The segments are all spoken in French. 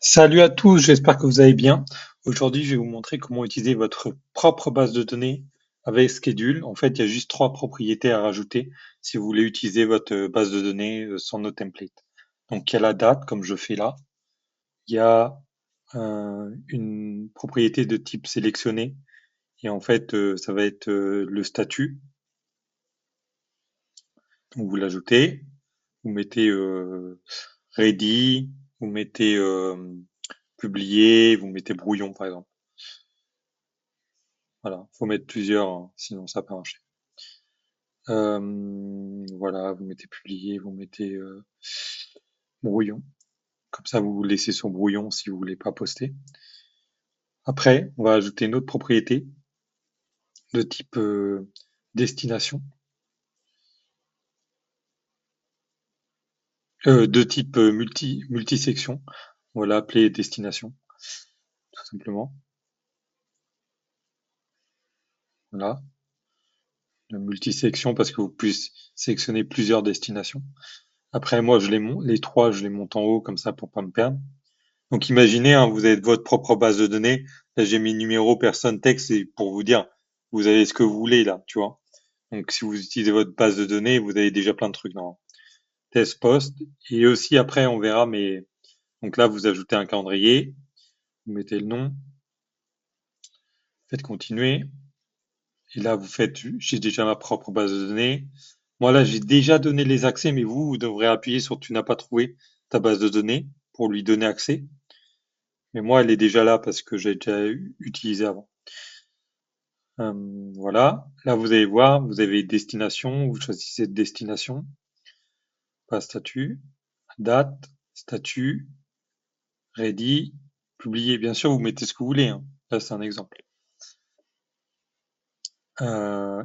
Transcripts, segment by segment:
Salut à tous, j'espère que vous allez bien. Aujourd'hui, je vais vous montrer comment utiliser votre propre base de données avec Schedule. En fait, il y a juste trois propriétés à rajouter si vous voulez utiliser votre base de données sans nos templates. Donc, il y a la date, comme je fais là. Il y a une propriété de type sélectionné. Et en fait, ça va être le statut. Donc, vous l'ajoutez. Vous mettez ready, vous mettez publié, vous mettez brouillon, par exemple. Voilà, faut mettre plusieurs, hein, sinon ça peut marcher. Voilà, vous mettez publié, vous mettez brouillon. Comme ça, vous laissez sur brouillon si vous voulez pas poster. Après, on va ajouter une autre propriété de type destination, de type multisection. On va l'appeler destination, tout simplement. Voilà, la multisection parce que vous pouvez sélectionner plusieurs destinations. Après, moi, les trois, je les monte en haut comme ça pour pas me perdre. Donc imaginez, hein, vous avez votre propre base de données. Là, j'ai mis numéro, personne, texte, c'est pour vous dire, vous avez ce que vous voulez là, tu vois. Donc si vous utilisez votre base de données, vous avez déjà plein de trucs dans test post. Et aussi après, on verra, mais donc là, vous ajoutez un calendrier, vous mettez le nom, faites continuer. Et là, vous faites, j'ai déjà ma propre base de données. Moi là, j'ai déjà donné les accès, mais vous devrez appuyer sur tu n'as pas trouvé ta base de données pour lui donner accès. Mais moi, elle est déjà là parce que j'ai déjà utilisé avant. Voilà, là vous allez voir, vous avez destination, vous choisissez destination, pas statut, date, statut, ready, publier. Bien sûr, vous mettez ce que vous voulez, hein. Là, c'est un exemple.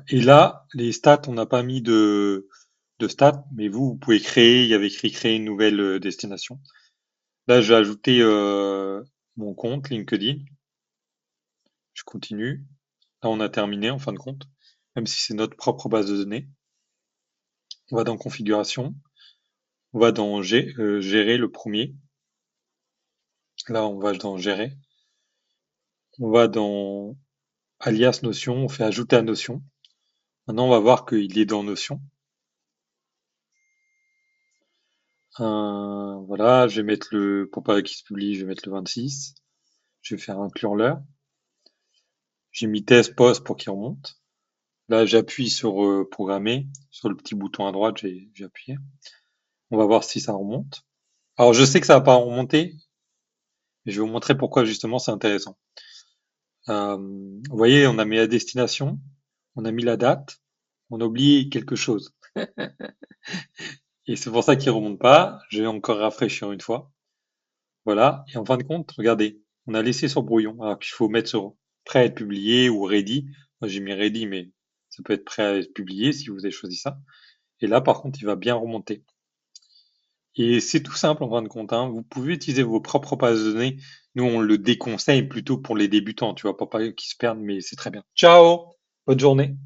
Et là, les stats, on n'a pas mis de stats, mais vous pouvez créer, il y avait écrit créer une nouvelle destination. Là, je vais ajouter mon compte LinkedIn. Je continue. Là, on a terminé en fin de compte, même si c'est notre propre base de données. On va dans configuration. On va dans gérer le premier. Là, on va dans gérer. On va dans alias notion. On fait ajouter à notion. Maintenant, on va voir qu'il est dans notion. Voilà, je vais mettre pour pas qu'il se publie, je vais mettre le 26. Je vais faire inclure l'heure. J'ai mis test post pour qu'il remonte. Là, j'appuie sur programmer. Sur le petit bouton à droite, j'ai appuyé. On va voir si ça remonte. Alors, je sais que ça va pas remonter, mais je vais vous montrer pourquoi justement c'est intéressant. Vous voyez, on a mis la destination, on a mis la date, on a oublié quelque chose. Et c'est pour ça qu'il remonte pas. Je vais encore rafraîchir une fois. Voilà. Et en fin de compte, regardez, on a laissé sur brouillon. Alors qu'il faut mettre sur prêt à être publié ou ready. Moi, j'ai mis ready, mais ça peut être prêt à être publié si vous avez choisi ça. Et là, par contre, il va bien remonter. Et c'est tout simple en fin de compte, hein. Vous pouvez utiliser vos propres bases de données. Nous, on le déconseille plutôt pour les débutants, tu vois, pour pas qu'ils se perdent, mais c'est très bien. Ciao! Bonne journée!